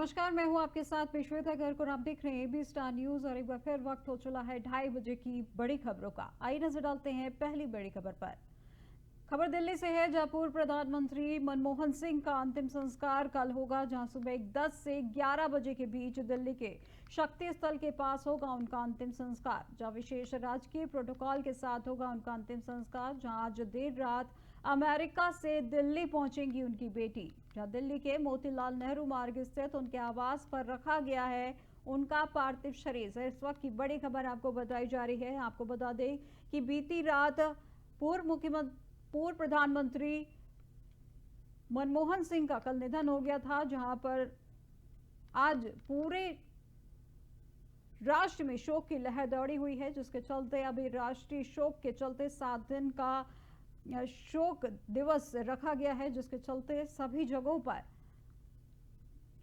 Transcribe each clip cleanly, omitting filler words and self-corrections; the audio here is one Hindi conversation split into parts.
नमस्कार, मैं हूं आपके साथ में श्वेता गर्ग और आप देख रहे हैं एबी स्टार न्यूज। और एक बार फिर वक्त हो चला है 2:30 बजे की बड़ी खबरों का। आइए नजर डालते हैं पहली बड़ी खबर पर। खबर दिल्ली से है, जहां पूर्व प्रधानमंत्री मनमोहन सिंह का अंतिम संस्कार कल होगा, जहां सुबह 10 से 11 बजे के बीच दिल्ली के शक्ति स्थल के पास होगा उनका अंतिम संस्कार, जहां विशेष राजकीय प्रोटोकॉल के साथ होगा उनका अंतिम संस्कार। जहां आज देर रात अमेरिका से दिल्ली पहुंचेंगी उनकी बेटी, जहां दिल्ली के मोतीलाल नेहरू मार्ग स्थित उनके आवास पर रखा गया है उनका पार्थिव शरीर। इस वक्त की बड़ी खबर आपको बताई जा रही है। आपको बता दें कि बीती रात पूर्व प्रधानमंत्री मनमोहन सिंह का कल निधन हो गया था, जहां पर आज पूरे राष्ट्र में शोक की लहर दौड़ी हुई है, जिसके चलते अभी राष्ट्रीय शोक के चलते 7 दिन का शोक दिवस रखा गया है, जिसके चलते सभी जगहों पर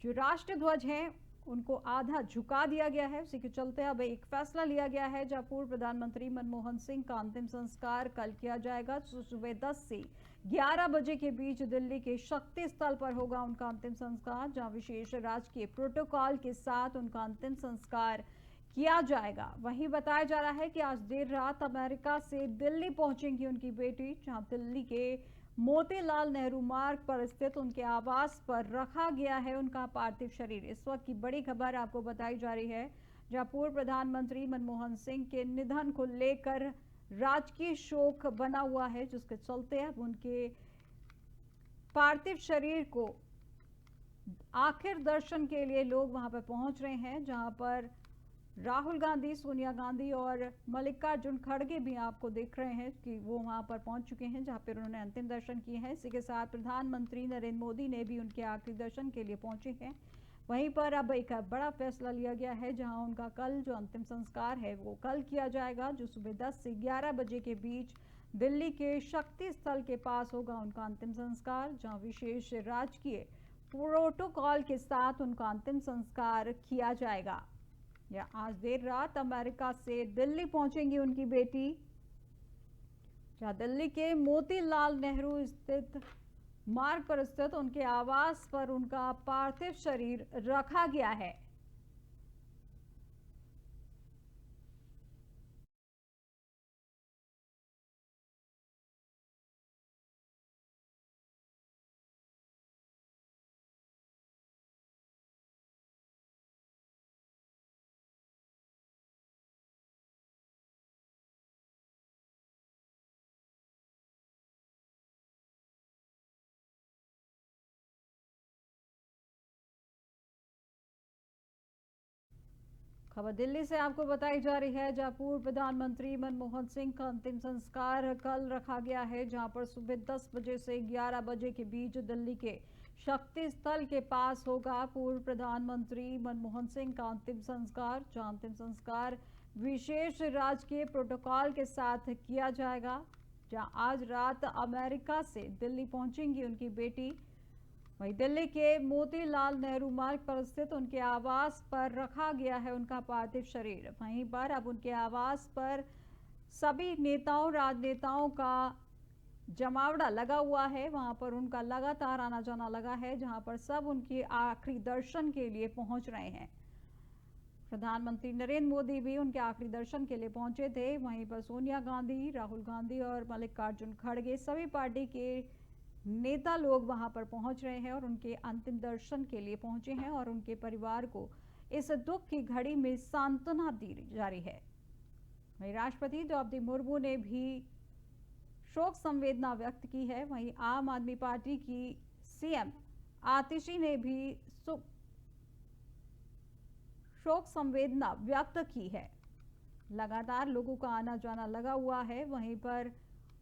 जो राष्ट्र ध्वज है उनको आधा झुका दिया गया है। उसी के चलते अब एक फैसला लिया गया है, जहां पूर्व प्रधानमंत्री मनमोहन सिंह का अंतिम संस्कार कल किया जाएगा। सुबह 10 से 11 बजे के बीच दिल्ली के शक्ति स्थल पर होगा उनका अंतिम संस्कार, जहां विशेष राजकीय प्रोटोकॉल के साथ उनका अंतिम संस्कार किया जाएगा। वहीं बताया जा रहा है कि आज देर रात अमेरिका से दिल्ली पहुंचेंगी उनकी बेटी, जहां दिल्ली के मोतीलाल नेहरू मार्ग पर स्थित उनके आवास पर रखा गया है उनका पार्थिव शरीर। इस वक्त की बड़ी खबर आपको बताई जा रही है, जहां पूर्व प्रधानमंत्री मनमोहन सिंह के निधन को लेकर राजकीय शोक बना हुआ है, जिसके चलते अब उनके पार्थिव शरीर को आखिर दर्शन के लिए लोग वहां पर पहुंच रहे हैं, जहां पर राहुल गांधी, सोनिया गांधी और मल्लिकार्जुन खड़गे भी आपको देख रहे हैं कि वो वहां पर पहुंच चुके हैं, जहां पर उन्होंने अंतिम दर्शन किए हैं। इसी के साथ प्रधानमंत्री नरेंद्र मोदी ने भी उनके आखिरी दर्शन के लिए पहुंचे हैं। वहीं पर अब एक बड़ा फैसला लिया गया है, जहां उनका कल जो अंतिम संस्कार है वो कल किया जाएगा, जो सुबह 10 से 11 बजे के बीच दिल्ली के शक्ति स्थल के पास होगा उनका अंतिम संस्कार, जहां विशेष राजकीय प्रोटोकॉल के साथ उनका अंतिम संस्कार किया जाएगा। या आज देर रात अमेरिका से दिल्ली पहुंचेंगी उनकी बेटी, जहां दिल्ली के मोतीलाल नेहरू स्थित मार्ग पर स्थित उनके आवास पर उनका पार्थिव शरीर रखा गया है। खबर दिल्ली से आपको बताई जा रही है, जहां पूर्व प्रधानमंत्री मनमोहन सिंह का अंतिम संस्कार कल रखा गया है, जहां पर सुबह 10 बजे से 11 बजे के बीच दिल्ली के शक्ति स्थल के पास होगा पूर्व प्रधानमंत्री मनमोहन सिंह का अंतिम संस्कार, जहां अंतिम संस्कार विशेष राजकीय प्रोटोकॉल के साथ किया जाएगा। जहां आज रात अमेरिका से दिल्ली पहुंचेंगी उनकी बेटी, वहीं दिल्ली के मोतीलाल नेहरू मार्ग पर स्थित उनके आवास पर रखा गया है उनका पार्थिव शरीर। वहीं पर अब उनके आवास पर सभी नेताओं, राजनेताओं का जमावड़ा लगा हुआ है, वहां पर उनका लगातार आना जाना लगा है, जहां पर सब उनके आखिरी दर्शन के लिए पहुंच रहे हैं। प्रधानमंत्री नरेंद्र मोदी भी उनके आखिरी दर्शन के लिए पहुंचे थे। वहीं पर सोनिया गांधी, राहुल गांधी और मल्लिकार्जुन खड़गे, सभी पार्टी के नेता लोग वहां पर पहुंच रहे हैं और उनके अंतिम दर्शन के लिए पहुंचे हैं और उनके परिवार को इस दुख की घड़ी में सांत्वना दी जा रही है। वहीं राष्ट्रपति द्रौपदी मुर्मू ने भी शोक संवेदना व्यक्त की है। वहीं आम आदमी पार्टी की सीएम आतिशी ने भी शोक संवेदना व्यक्त की है। लगातार लोगों का आना जाना लगा हुआ है। वहीं पर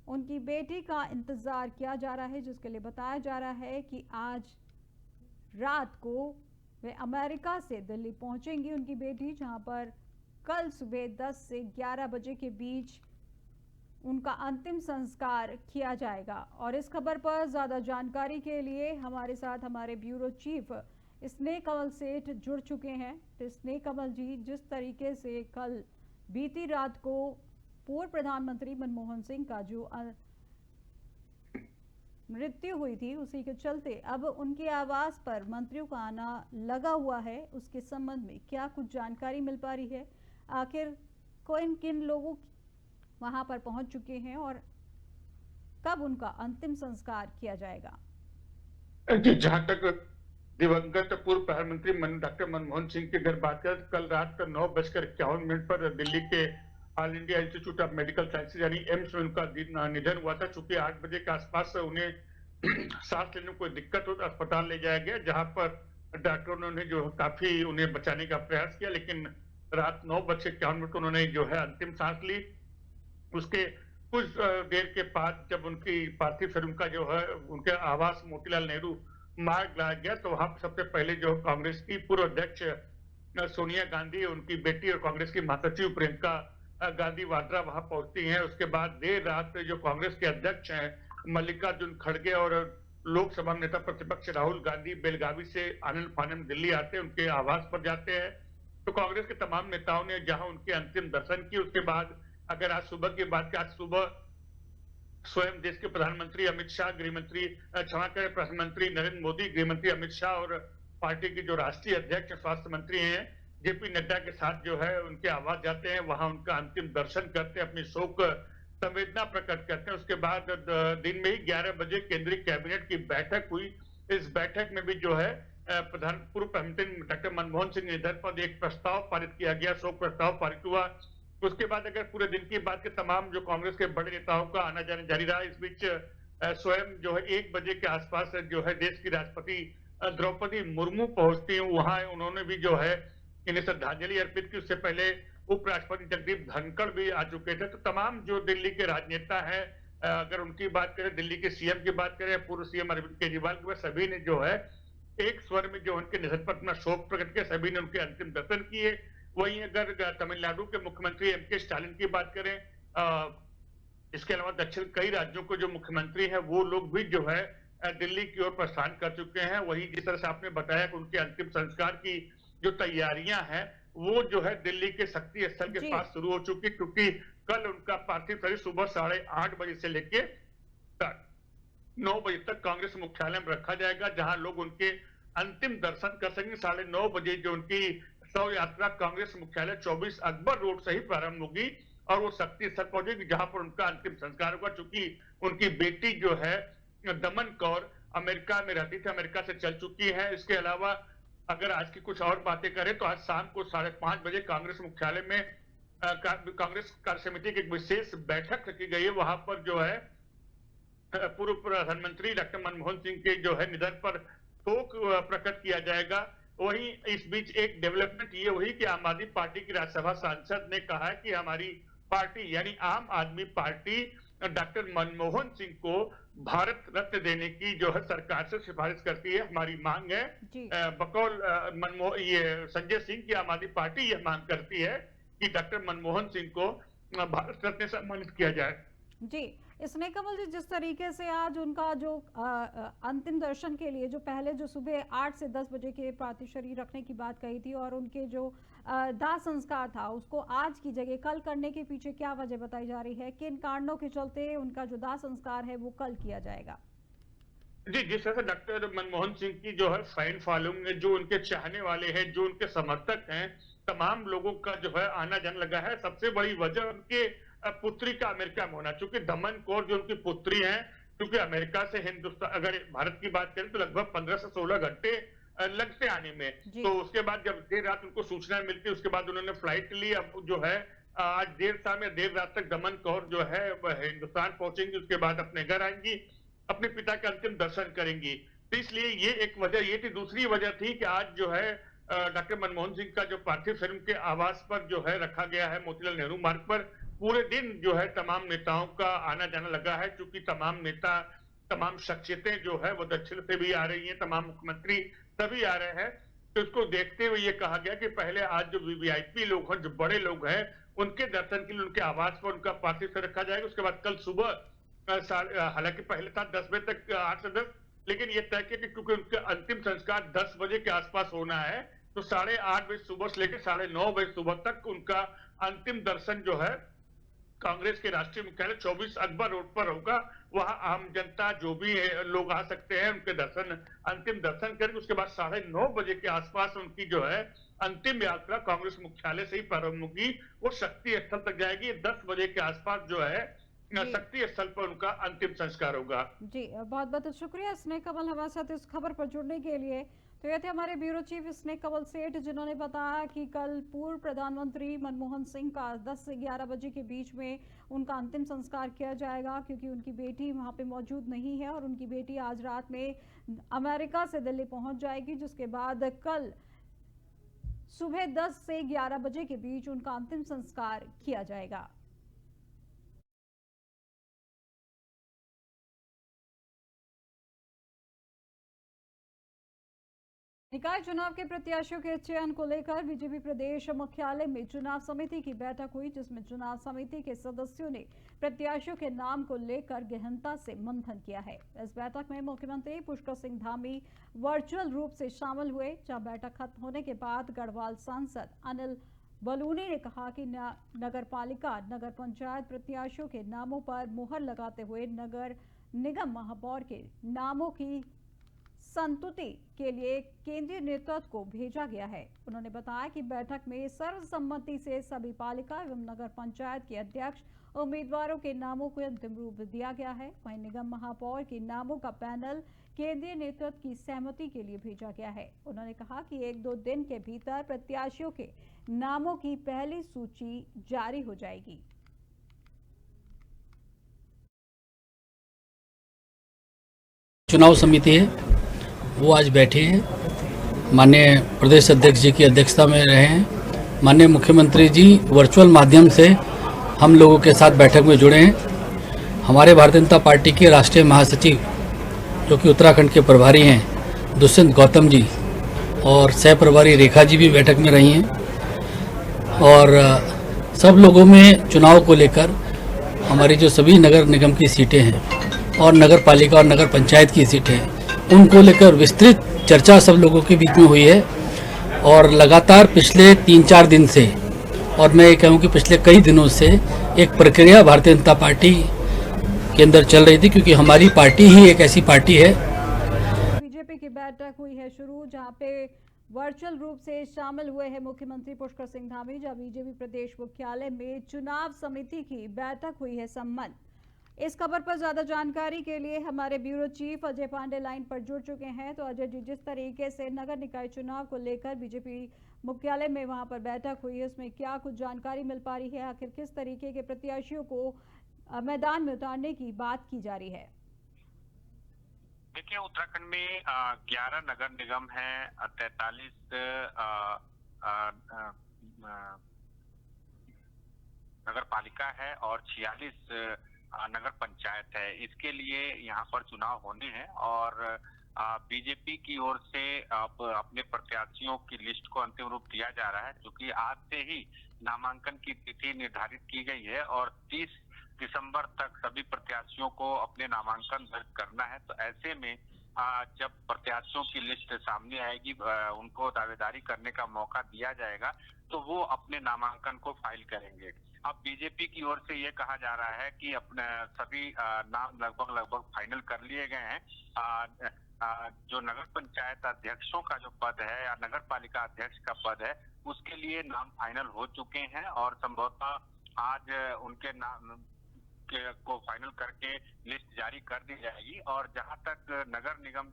उनकी बेटी का इंतजार किया जा रहा है, जिसके लिए बताया जा रहा है कि आज रात को वे अमेरिका से दिल्ली पहुंचेंगी उनकी बेटी, जहां पर कल सुबह 10 से 11 बजे के बीच उनका अंतिम संस्कार किया जाएगा। और इस खबर पर ज्यादा जानकारी के लिए हमारे साथ हमारे ब्यूरो चीफ स्नेह कमल सेठ जुड़ चुके हैं। तो स्नेह कमल जी, जिस तरीके से कल बीती रात को पूर्व प्रधानमंत्री मनमोहन सिंह का जो मृत्यु हुई थी, उसी के चलते अब उनके आवास पर मंत्रियों का आना लगा हुआ है। उसके संबंध में क्या कुछ जानकारी मिल पा रही है? आखिर किन किन लोगों वहां पर पहुंच चुके हैं और कब उनका अंतिम संस्कार किया जाएगा? जी, जहां तक दिवंगत पूर्व प्रधानमंत्री डॉक्टर मनमोहन सिंह की अगर बात करें, कल रात का 9:51 पर दिल्ली के all India institute of medical sciences यानी एम्स में उनका निधन हुआ था। चूंकि 8 बजे के आसपास उन्हें सांस लेने में कोई दिक्कत हो तो अस्पताल ले जाया गया, जहां पर डॉक्टरों ने जो काफी उन्हें बचाने का प्रयास किया, लेकिन रात 9:51 पर उन्होंने जो है अंतिम सांस ली। उसके कुछ देर के बाद जब उनकी पार्थिव शरीर का जो है उनके आवास मोतीलाल नेहरू मार्ग लाया गया, तो वहां सबसे पहले जो कांग्रेस की पूर्व अध्यक्ष सोनिया गांधी, उनकी बेटी और कांग्रेस की महासचिव प्रियंका गांधी वाड्रा वहां पहुंचती हैं। उसके बाद देर रात जो कांग्रेस के अध्यक्ष हैं मल्लिकार्जुन खड़गे और लोकसभा नेता प्रतिपक्ष राहुल गांधी बेलगावी से आनंद फानन दिल्ली आते हैं, उनके आवास पर जाते हैं। तो कांग्रेस के तमाम नेताओं ने जहां उनके अंतिम दर्शन किए, उसके बाद अगर आज सुबह की बात करें, आज सुबह स्वयं देश के प्रधानमंत्री अमित शाह, क्षमा करें, प्रधानमंत्री नरेंद्र मोदी, गृहमंत्री अमित शाह और पार्टी की जो राष्ट्रीय अध्यक्ष स्वास्थ्य मंत्री हैं जेपी नड्डा के साथ जो है उनके आवास जाते हैं, वहां उनका अंतिम दर्शन करते हैं, अपनी शोक संवेदना प्रकट करते हैं। उसके बाद दिन में ही 11 बजे केंद्रीय कैबिनेट की बैठक हुई। इस बैठक में भी जो है पूर्व प्रधानमंत्री डॉक्टर मनमोहन सिंह निधन पर एक प्रस्ताव पारित किया गया, शोक प्रस्ताव पारित हुआ। उसके बाद अगर पूरे दिन की बात के तमाम जो कांग्रेस के बड़े नेताओं का आना जाना जारी रहा। इस बीच स्वयं जो है 1 बजे के आसपास जो है देश की राष्ट्रपति द्रौपदी मुर्मू पहुंचती हैं, वहां उन्होंने भी जो है इन्हें श्रद्धांजलि अर्पित की। उससे पहले उपराष्ट्रपति जगदीप धनखड़ भी आ चुके थे। तो तमाम जो दिल्ली के राजनेता हैं, अगर उनकी बात करें, दिल्ली के सीएम की बात करें, पूर्व सीएम अरविंद केजरीवाल की बात, सभी ने जो है एक स्वर में जो उनके निधन पर अपना शोक प्रकट किया, सभी ने उनके अंतिम दर्शन किए। वहीं अगर तमिलनाडु के मुख्यमंत्री एमके स्टालिन की बात करें, इसके अलावा दक्षिण कई राज्यों के जो मुख्यमंत्री हैं वो लोग भी जो है दिल्ली की ओर प्रस्थान कर चुके हैं। वही जिस तरह से आपने बताया कि उनके अंतिम संस्कार की जो तैयारियां हैं वो जो है दिल्ली के शक्ति स्थल के पास शुरू हो चुकी, क्योंकि कल उनका पार्थिव शरीर सुबह 8:30 बजे से लेके 9 बजे तक कांग्रेस मुख्यालय में रखा जाएगा, जहां लोग उनके अंतिम दर्शन कर सकेंगे। 9:30 बजे जो उनकी शव यात्रा कांग्रेस मुख्यालय 24 अकबर रोड से ही प्रारंभ होगी और वो शक्ति स्थल पहुंचेगी, जहां पर उनका अंतिम संस्कार होगा। चूंकि उनकी बेटी जो है दमन कौर अमेरिका में रहती थी, अमेरिका से चल चुकी है। इसके अलावा अगर आज की कुछ और बातें करें तो आज शाम को 5:30 बजे कांग्रेस मुख्यालय में कांग्रेस कार्य समिति की एक विशेष बैठक रखी गई है। वहां पर जो है पूर्व प्रधानमंत्री डॉक्टर मनमोहन सिंह के जो है निधन पर शोक प्रकट किया जाएगा। वहीं इस बीच एक डेवलपमेंट ये हुई कि आम आदमी पार्टी की राज्यसभा सांसद ने कहा कि हमारी पार्टी यानी आम आदमी पार्टी डॉक्टर मनमोहन सिंह को भारत रत्न देने की जो है सरकार से सिफारिश करती है। हमारी मांग है, बकौल ये संजय सिंह की आम आदमी पार्टी यह मांग करती है कि डॉक्टर मनमोहन सिंह को भारत रत्न से सम्मानित किया जाए। जी, इसने कमल जी, जिस तरीके से आज उनका जो अंतिम दर्शन के लिए जो पहले जो सुबह 8 से 10 बजे के पार्थिव शरीर रखने की बात कही थी और उनके जो दाह संस्कार था उसको आज की जगह कल करने के पीछे क्या वजह बताई जा रही है? किन कारणों के चलते उनका जो दाह संस्कार है वो कल किया जाएगा? जी, जिस तरह से डॉक्टर मनमोहन सिंह की जो है फैन फॉलोइंग है, जो उनके चाहने वाले हैं, जो उनके समर्थक हैं, तमाम लोगों का जो है आना जाना लगा है। सबसे बड़ी वजह उनके पुत्री का अमेरिका में होना, चूंकि दमन कौर जो उनकी पुत्री है, क्योंकि अमेरिका से हिंदुस्तान अगर भारत की बात करें तो लगभग 15 से 16 घंटे लगते आने में। तो उसके बाद जब देर रात उनको सूचना मिलती है, उसके बाद उन्होंने फ्लाइट ली। अब जो है आज देर शाम या देर रात तक दमन कौर जो है हिंदुस्तान पहुंचेंगी, उसके बाद अपने घर आएंगी, अपने पिता के अंतिम दर्शन करेंगी। तो इसलिए ये एक वजह ये थी। दूसरी वजह थी कि आज जो है डॉक्टर मनमोहन सिंह का जो पार्थिव शरीर के आवास पर जो है रखा गया है मोतीलाल नेहरू मार्ग पर, पूरे दिन जो है तमाम नेताओं का आना जाना लगा है, क्योंकि तमाम नेता, तमाम शख्सियतें जो है वो दक्षिण से भी आ रही हैं, तमाम मुख्यमंत्री सभी आ रहे हैं। तो इसको देखते हुए ये कहा गया कि पहले आज जो वीवीआईपी लोग हैं, जो बड़े लोग हैं, उनके दर्शन के लिए उनके आवास पर उनका पार्थिव शरीर रखा जाएगा। उसके बाद कल सुबह हालांकि पहले था 10 बजे तक, 8 से 10, लेकिन ये तय किया कि क्योंकि उनका अंतिम संस्कार 10 बजे के आसपास होना है, तो 8:30 बजे सुबह से लेकर 9:30 बजे सुबह तक उनका अंतिम दर्शन जो है कांग्रेस के राष्ट्रीय मुख्यालय 24 अकबर रोड पर होगा। वहां आम जनता जो भी है, लोग आ सकते हैं, उनके अंतिम दर्शन करके उसके बाद 9:30 बजे के आसपास उनकी जो है अंतिम यात्रा कांग्रेस मुख्यालय से ही प्रारंभ होगी। वो शक्ति स्थल तक जाएगी। 10 बजे के आसपास जो है जी शक्ति स्थल पर उनका अंतिम संस्कार होगा। जी, बहुत बहुत शुक्रिया स्नेह कमल हमारे साथ इस खबर पर जुड़ने के लिए। तो ये थे हमारे ब्यूरो चीफ स्नेह कमल सेठ, जिन्होंने बताया कि कल पूर्व प्रधानमंत्री मनमोहन सिंह का 10 से 11 बजे के बीच में उनका अंतिम संस्कार किया जाएगा, क्योंकि उनकी बेटी वहां पे मौजूद नहीं है और उनकी बेटी आज रात में अमेरिका से दिल्ली पहुंच जाएगी, जिसके बाद कल सुबह 10 से 11 बजे के बीच उनका अंतिम संस्कार किया जाएगा। निकाय चुनाव के प्रत्याशियों के चयन को लेकर बीजेपी प्रदेश मुख्यालय में चुनाव समिति की बैठक हुई, जिसमें चुनाव समिति के सदस्यों ने प्रत्याशियों के नाम को लेकर गहनता से मंथन किया है। इस बैठक में मुख्यमंत्री पुष्कर सिंह धामी वर्चुअल रूप से शामिल हुए, जहां बैठक खत्म होने के बाद गढ़वाल सांसद अनिल बलूनी ने कहा कि नगर पालिका, नगर पंचायत प्रत्याशियों के नामों पर मुहर लगाते हुए नगर निगम महापौर के नामों की संतुति के लिए केंद्रीय नेतृत्व को भेजा गया है। उन्होंने बताया कि बैठक में सर्वसम्मति से सभी पालिका एवं नगर पंचायत के अध्यक्ष उम्मीदवारों के नामों को अंतिम रूप दिया गया है। वहीं निगम महापौर के नामों का पैनल केंद्रीय नेतृत्व की सहमति के लिए भेजा गया है। उन्होंने कहा कि 1-2 दिन के भीतर प्रत्याशियों के नामों की पहली सूची जारी हो जाएगी। चुनाव समिति है वो आज बैठे हैं। माननीय प्रदेश अध्यक्ष जी की अध्यक्षता में रहे हैं। माननीय मुख्यमंत्री जी वर्चुअल माध्यम से हम लोगों के साथ बैठक में जुड़े हैं। हमारे भारतीय जनता पार्टी के राष्ट्रीय महासचिव जो कि उत्तराखंड के प्रभारी हैं दुष्यंत गौतम जी और सह प्रभारी रेखा जी भी बैठक में रही हैं। और सब लोगों में चुनाव को लेकर हमारी जो सभी नगर निगम की सीटें हैं और नगर पालिका और नगर पंचायत की सीटें हैं, उनको लेकर विस्तृत चर्चा सब लोगों के बीच में हुई है। और लगातार पिछले 3-4 दिन से, और मैं ये कहूँ कि पिछले कई दिनों से एक प्रक्रिया भारतीय जनता पार्टी के अंदर चल रही थी, क्योंकि हमारी पार्टी ही एक ऐसी पार्टी है। बीजेपी की बैठक हुई है शुरू, जहां पे वर्चुअल रूप से शामिल हुए हैं मुख्यमंत्री पुष्कर सिंह धामी, जहां बीजेपी प्रदेश मुख्यालय में चुनाव समिति की बैठक हुई है संपन्न। इस खबर पर ज्यादा जानकारी के लिए हमारे bureau chief Ajay Pandey line पर जुड़ चुके हैं। तो अजय जी, जिस तरीके से नगर निकाय चुनाव को लेकर बीजेपी मुख्यालय में वहां पर बैठक हुई है, उसमें क्या कुछ जानकारी मिल पा रही है? आखिर किस तरीके के प्रत्याशियों को मैदान में उतारने की बात की जा रही है? देखिए, उत्तराखंड में 11 नगर निगम है, 43 नगर पालिका है और 46 नगर पंचायत है। इसके लिए यहाँ पर चुनाव होने हैं और बीजेपी की ओर से अब अपने प्रत्याशियों की लिस्ट को अंतिम रूप दिया जा रहा है, क्योंकि आज से ही नामांकन की तिथि निर्धारित की गई है और 30 दिसंबर तक सभी प्रत्याशियों को अपने नामांकन दर्ज करना है। तो ऐसे में जब प्रत्याशियों की लिस्ट सामने आएगी, उनको दावेदारी करने का मौका दिया जाएगा, तो वो अपने नामांकन को फाइल करेंगे। अब बीजेपी की ओर से ये कहा जा रहा है कि अपने सभी नाम लगभग फाइनल कर लिए गए हैं। जो नगर पंचायत अध्यक्षों का जो पद है या नगर पालिका अध्यक्ष का पद है, उसके लिए नाम फाइनल हो चुके हैं और संभवतः आज उनके नाम को फाइनल करके लिस्ट जारी कर दी जाएगी। और जहां तक नगर निगम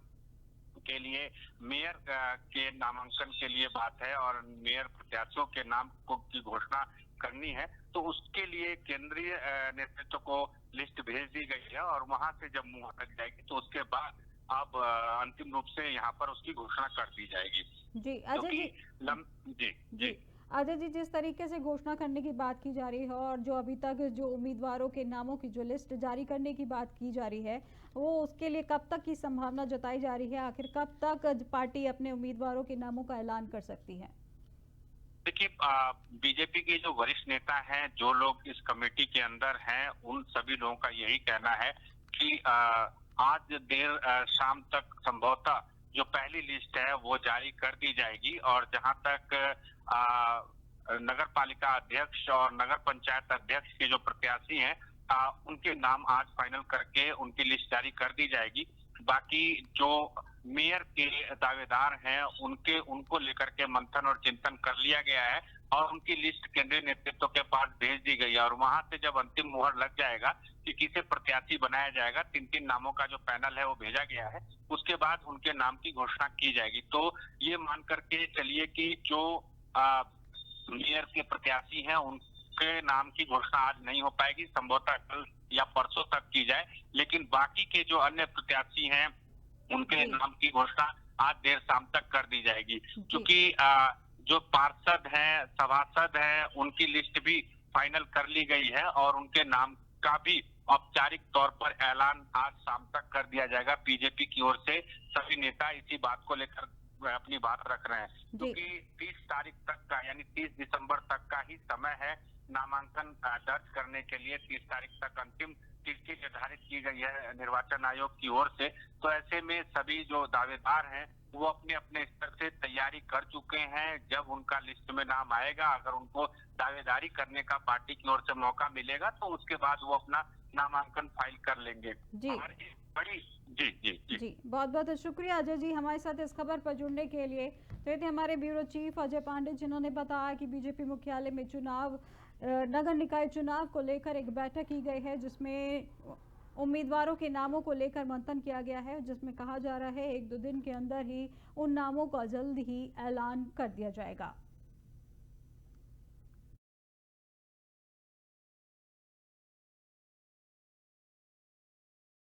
के लिए मेयर के नामांकन के लिए बात है और मेयर प्रत्याशियों के नाम की घोषणा करनी है, तो उसके लिए केंद्रीय नेतृत्व को लिस्ट भेज दी गई है और वहां से जब मुहर लग जाएगी तो उसके बाद अब अंतिम रूप से यहाँ पर उसकी घोषणा कर दी जाएगी। जी अजय जी, अजय जी, जिस तरीके से घोषणा करने की बात की जा रही है और जो अभी तक जो उम्मीदवारों के नामों की जो लिस्ट जारी करने की बात की जा रही है, वो उसके लिए कब तक की संभावना जताई जा रही है? आखिर कब तक पार्टी अपने उम्मीदवारों के नामों का ऐलान कर सकती है? देखिए, बीजेपी के जो वरिष्ठ नेता हैं, जो लोग इस कमेटी के अंदर हैं, उन सभी लोगों का यही कहना है कि आज देर शाम तक संभवतः जो पहली लिस्ट है वो जारी कर दी जाएगी। और जहां तक नगर पालिका अध्यक्ष और नगर पंचायत अध्यक्ष के जो प्रत्याशी हैं उनके नाम आज फाइनल करके उनकी लिस्ट जारी कर दी जाएगी। बाकी जो मेयर के दावेदार हैं उनको लेकर के मंथन और चिंतन कर लिया गया है और उनकी लिस्ट केंद्रीय नेतृत्व के पास भेज दी गई है और वहां से जब अंतिम मुहर लग जाएगा कि किसे प्रत्याशी बनाया जाएगा, 3 नामों का जो पैनल है वो भेजा गया है, उसके बाद उनके नाम की घोषणा की जाएगी। तो ये मान करके चलिए कि जो मेयर के प्रत्याशी हैं उनके नाम की घोषणा आज नहीं हो पाएगी, संभवतः कल या परसों तक की जाए, लेकिन बाकी के जो अन्य प्रत्याशी हैं उनके नाम की घोषणा आज देर शाम तक कर दी जाएगी। क्योंकि जो पार्षद हैं, सभासद हैं, उनकी लिस्ट भी फाइनल कर ली गई है और उनके नाम का भी औपचारिक तौर पर ऐलान आज शाम तक कर दिया जाएगा। बीजेपी की ओर से सभी नेता इसी बात को लेकर अपनी बात रख रहे हैं, क्योंकि 30 तारीख तक का यानी 30 दिसंबर तक का ही समय है नामांकन दर्ज करने के लिए। 30 तारीख तक अंतिम तिथि निर्धारित की गई है निर्वाचन आयोग की ओर से। तो ऐसे में सभी जो दावेदार हैं वो अपने अपने स्तर से तैयारी कर चुके हैं। जब उनका लिस्ट में नाम आएगा, अगर उनको दावेदारी करने का पार्टी की ओर से मौका मिलेगा तो उसके बाद वो अपना नामांकन फाइल कर लेंगे। जी बड़ी जी जी जी, जी बहुत बहुत शुक्रिया अजय जी हमारे साथ इस खबर पर जुड़ने के लिए। तो ये थे हमारे ब्यूरो चीफ अजय पांडे, जिन्होंने बताया कि बीजेपी मुख्यालय में नगर निकाय चुनाव को लेकर एक बैठक की गई है, जिसमें उम्मीदवारों के नामों को लेकर मंथन किया गया है, जिसमें कहा जा रहा है 1-2 दिन के अंदर ही उन नामों का जल्द ही ऐलान कर दिया जाएगा।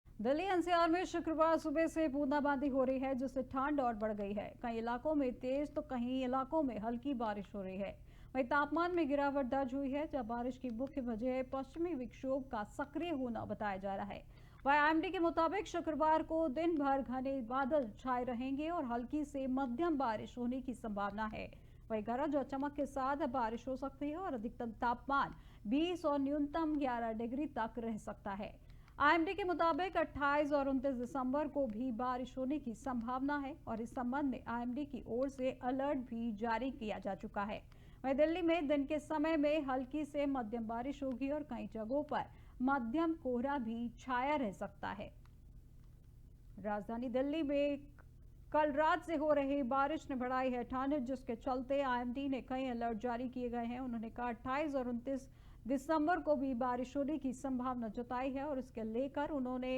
दिल्ली एनसीआर में शुक्रवार सुबह से बूंदाबांदी हो रही है, जिससे ठंड और बढ़ गई है। कई इलाकों में तेज तो कहीं इलाकों में हल्की बारिश हो रही है। वहीं तापमान में गिरावट दर्ज हुई है, जब बारिश की मुख्य वजह पश्चिमी विक्षोभ का सक्रिय होना बताया जा रहा है। वहीं आईएमडी के मुताबिक शुक्रवार को दिन भर घने बादल छाए रहेंगे और हल्की से मध्यम बारिश होने की संभावना है। वहीं गरज और चमक के साथ बारिश हो सकती है और अधिकतम तापमान 20 और न्यूनतम 11 डिग्री तक रह सकता है। आईएमडी के मुताबिक 28 और 29 दिसंबर को भी बारिश होने की संभावना है और इस संबंध में आईएमडी की ओर से अलर्ट भी जारी किया जा चुका है। वहीं दिल्ली में दिन के समय में हल्की से मध्यम बारिश होगी और कई जगहों पर मध्यम कोहरा भी छाया रह सकता है। राजधानी दिल्ली में कल रात से हो रही बारिश ने बढ़ाई है ठंड, जिसके चलते आईएमडी ने कई अलर्ट जारी किए गए हैं। उन्होंने कहा 28 और 29 दिसंबर को भी बारिश होने की संभावना जताई है और इसके लेकर उन्होंने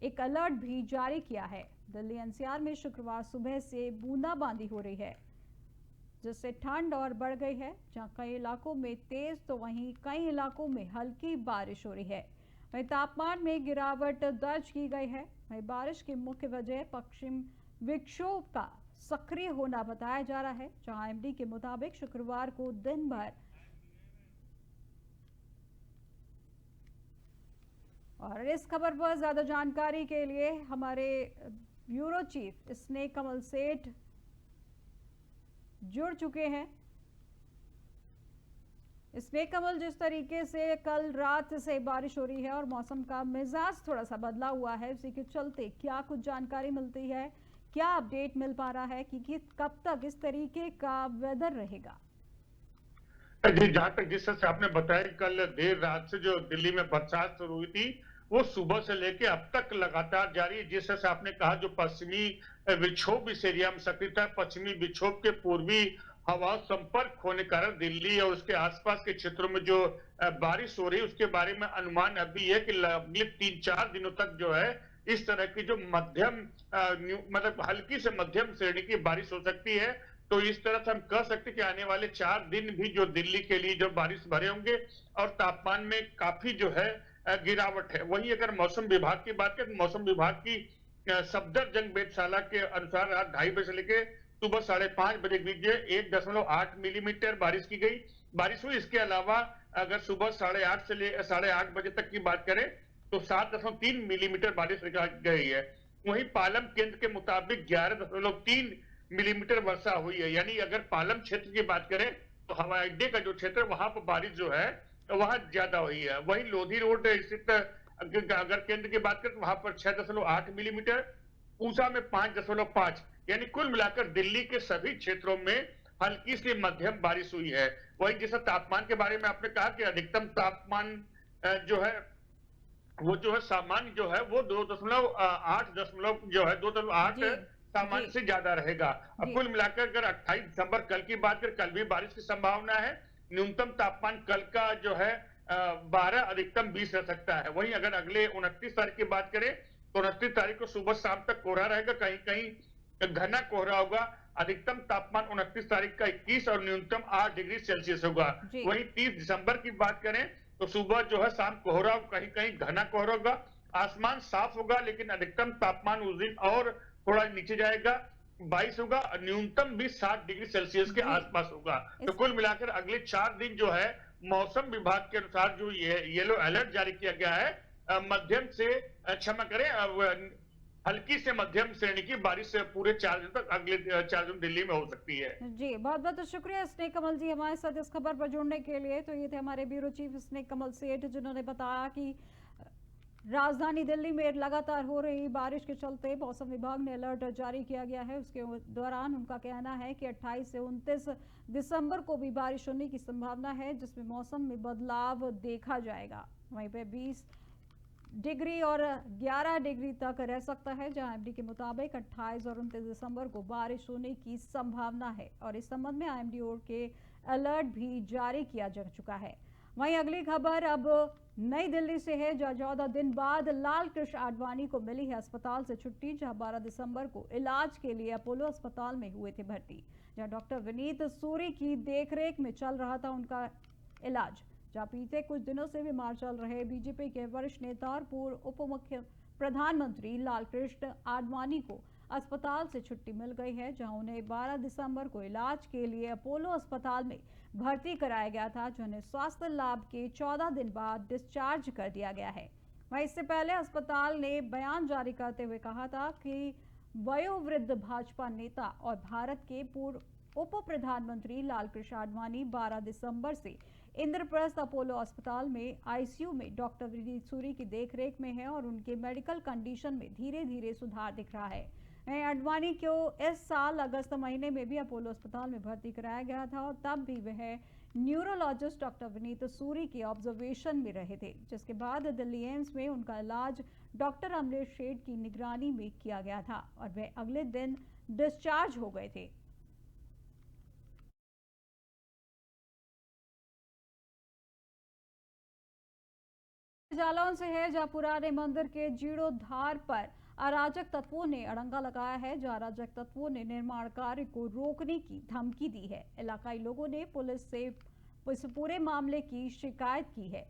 एक अलर्ट भी जारी किया है। दिल्ली एनसीआर में शुक्रवार सुबह से बूंदाबांदी हो रही है, जिससे ठंड और बढ़ गई है। जहां कई इलाकों में तेज तो वहीं कई इलाकों में हल्की बारिश हो रही है। वहीं तापमान में गिरावट दर्ज की गई है। वहीं बारिश की मुख्य वजह पश्चिम विक्षोभ का सक्रिय होना बताया जा रहा है, जहां आईएमडी के मुताबिक शुक्रवार को दिन भर और इस खबर पर ज्यादा जानकारी के लिए हमारे ब्यूरो चीफ स्नेह कमल सेठ जुड़ चुके हैं। स्नेह कमल, जिस तरीके से कल रात से बारिश हो रही है और मौसम का मिजाज थोड़ा सा बदला हुआ है, उसी के चलते क्या कुछ जानकारी मिलती है, क्या अपडेट मिल पा रहा है कि कब तक इस तरीके का वेदर रहेगा? जी, जहां तक जिस तरह से आपने बताया, कल देर रात से जो दिल्ली में बरसात शुरू हुई थी वो सुबह से लेके अब तक लगातार जारी है। जिस तरह से आपने कहा, जो पश्चिमी विक्षोभ इस एरिया में सक्रिय था, पश्चिमी विक्षोभ के पूर्वी हवा संपर्क होने के कारण दिल्ली और उसके आसपास के क्षेत्रों में जो बारिश हो रही है उसके बारे में अनुमान अभी है कि अगले 3-4 दिनों तक जो है इस तरह की जो मध्यम मतलब हल्की से मध्यम श्रेणी की बारिश हो सकती है। तो इस तरह से हम कह सकते हैं कि आने वाले 4 दिन भी जो दिल्ली के लिए जो बारिश भरे होंगे और तापमान में काफी जो है गिरावट है। वहीं अगर मौसम विभाग की बात करें तो मौसम विभाग की सफदरजंग वेधशाला के अनुसार रात 2:30 बजे से लेकर सुबह 5:30 बजे के बीच 1.8 मिलीमीटर बारिश की गई बारिश हुई। इसके अलावा अगर सुबह 8:30 से 8:30 बजे तक की बात करें तो 7.3 मिलीमीटर बारिश गई है। वहीं पालम केंद्र के मुताबिक 11.3 मिलीमीटर वर्षा हुई है। यानी अगर पालम क्षेत्र की बात करें तो हवाई अड्डे का जो क्षेत्र है वहां पर बारिश जो है वहां ज्यादा हुई है। वहीं लोधी रोड स्थित अगर केंद्र की बात करें तो वहां पर 6.8 मिलीमीटर, पूसा में 5.5, यानी कुल मिलाकर दिल्ली के सभी क्षेत्रों में हल्की से मध्यम बारिश हुई है। वही जैसा तापमान के बारे में आपने कहा कि अधिकतम तापमान जो है वो जो है सामान्य जो है वो 2.8 जो है 2.8 जी सामान्य जी से ज्यादा रहेगा। अब जी कुल मिलाकर अगर 28 दिसंबर कल की बात करें, कल भी बारिश की संभावना है। न्यूनतम तापमान कल का जो है 12, अधिकतम 20 रह सकता है। वहीं अगर अगले 29 तारीख की बात करें तो 29 तारीख को सुबह शाम तक कोहरा रहेगा, कहीं कहीं घना कोहरा होगा। अधिकतम तापमान 29 तारीख का 21 और न्यूनतम 8 डिग्री सेल्सियस होगा। जी वहीं 30 दिसंबर की बात करें तो सुबह जो है शाम कोहरा, कहीं कहीं घना कोहरा होगा। आसमान साफ होगा लेकिन अधिकतम तापमान उस दिन और थोड़ा नीचे जाएगा, 22 होगा। न्यूनतम भी 7 डिग्री सेल्सियस के जी आसपास होगा। तो इस कुल मिलाकर अगले 4 दिन जो है मौसम विभाग के अनुसार जो ये येलो अलर्ट जारी किया गया है, मध्यम से क्षमा करें हल्की से मध्यम श्रेणी की बारिश पूरे 4 दिन तक अगले 4 दिन दिल्ली में हो सकती है। जी बहुत बहुत शुक्रिया स्नेक कमल जी हमारे साथ इस खबर पर जुड़ने के लिए। तो ये थे हमारे ब्यूरो चीफ स्नेक कमल सेठ, जिन्होंने बताया कि राजधानी दिल्ली में लगातार हो रही बारिश के चलते मौसम विभाग ने अलर्ट जारी किया गया है। उसके दौरान उनका कहना है कि 28 से 29 दिसंबर को भी बारिश होने की संभावना है, जिसमें मौसम में बदलाव देखा जाएगा। वहीं पे 20 डिग्री और 11 डिग्री तक रह सकता है, जहां एमडी के मुताबिक 28 और 29 दिसंबर को बारिश होने की संभावना है। और इस संबंध में आईएमडी ओर के अलर्ट भी जारी किया जा चुका है। वहीं अगली खबर अब नई दिल्ली से है, जहां 14 दिन बाद लाल कृष्ण आडवाणी को मिली है अस्पताल से छुट्टी। जहां 12 दिसंबर को इलाज के लिए अपोलो अस्पताल में हुए थे भर्ती, जहां डॉक्टर विनीत सूरी की देखरेख में चल रहा था उनका इलाज। जहां बीते कुछ दिनों से बीमार चल रहे बीजेपी के वरिष्ठ नेता और पूर्व उप मुख्य प्रधानमंत्री लाल कृष्ण आडवाणी को अस्पताल से छुट्टी मिल गई है, जहां उन्हें 12 दिसंबर को इलाज के लिए अपोलो अस्पताल में भर्ती कराया गया था, जिन्हें स्वास्थ्य लाभ के 14 दिन बाद डिस्चार्ज कर दिया गया है। वहीं इससे पहले अस्पताल ने बयान जारी करते हुए कहा था कि वयोवृद्ध भाजपा नेता और भारत के पूर्व उप प्रधानमंत्री लाल कृष्ण आडवाणी 12 दिसंबर से इंद्रप्रस्थ अपोलो अस्पताल में आईसीयू में डॉक्टर विनीत सूरी की देखरेख में है और उनके मेडिकल कंडीशन में धीरे धीरे सुधार दिख रहा है। आडवाणी को इस साल अगस्त महीने में भी अपोलो अस्पताल में भर्ती कराया गया था और तब भी वह न्यूरोलॉजिस्ट डॉक्टर विनीत सूरी के ऑब्जर्वेशन में रहे थे, जिसके बाद दिल्ली एम्स में उनका इलाज डॉक्टर अमलेश शेठ की निगरानी में किया गया था और वे अगले दिन डिस्चार्ज हो गए थे। जालौन से है, जहां पुराने मंदिर के जीर्णोद्धार पर अराजक तत्वों ने अड़ंगा लगाया है। जहां अराजक तत्वों ने निर्माण कार्य को रोकने की धमकी दी है। इलाकाई लोगों ने पुलिस से इस पूरे मामले की शिकायत की है।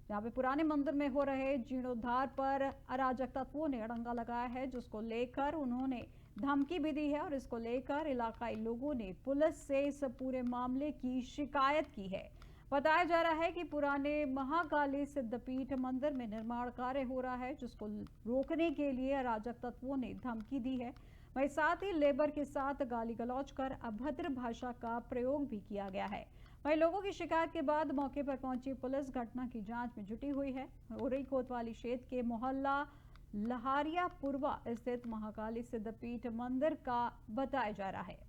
जहां पे पुराने मंदिर में हो रहे जीर्णोद्धार पर अराजक तत्वों ने अड़ंगा लगाया है, जिसको लेकर उन्होंने धमकी भी दी है और इसको लेकर इलाकाई लोगों ने पुलिस से इस पूरे मामले की शिकायत की है। बताया जा रहा है कि पुराने महाकाली सिद्धपीठ मंदिर में निर्माण कार्य हो रहा है, जिसको रोकने के लिए अराजक तत्वों ने धमकी दी है। वहीं साथ ही लेबर के साथ गाली गलौज कर अभद्र भाषा का प्रयोग भी किया गया है। वहीं लोगों की शिकायत के बाद मौके पर पहुंची पुलिस घटना की जांच में जुटी हुई है। उरई कोतवाली क्षेत्र के मोहल्ला लहारिया पुरवा स्थित महाकाली सिद्धपीठ मंदिर का बताया जा रहा है।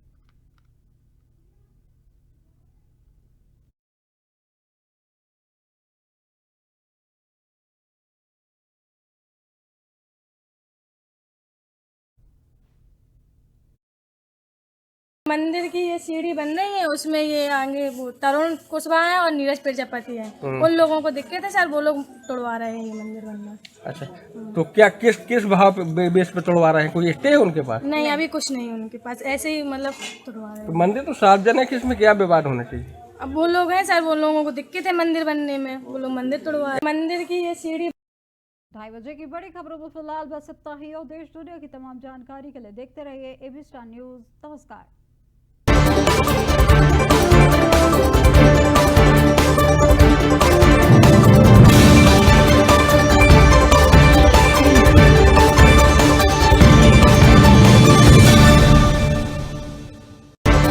मंदिर की ये सीढ़ी बन रही है, उसमें ये आगे वो तरुण कुशवाहा है और नीरज प्रजापति है। उन लोगों को दिक्कत है सर, वो लोग तोड़वा रहे हैं ये मंदिर बनना। अच्छा, तो क्या किस भाव पे बेस पे तोड़वा रहे हैं? कोई स्टे है उनके पास? नहीं, अभी कुछ नहीं उनके पास, ऐसे ही मतलब तोड़वा रहे हैं। तो मंदिर तो सार्वजनिक है, इसमें क्या विवाद होना चाहिए? अब वो लोग हैं सर, वो लोगों को दिक्कत है मंदिर बनने में, वो लोग मंदिर तोड़वा रहे हैं। मंदिर की ये सीढ़ी 2:30 बजे की बड़ी खबरों में फिलहाल बस इतना ही और देश दुनिया की तमाम जानकारी के लिए देखते रहिए एबी स्टार न्यूज। नमस्कार।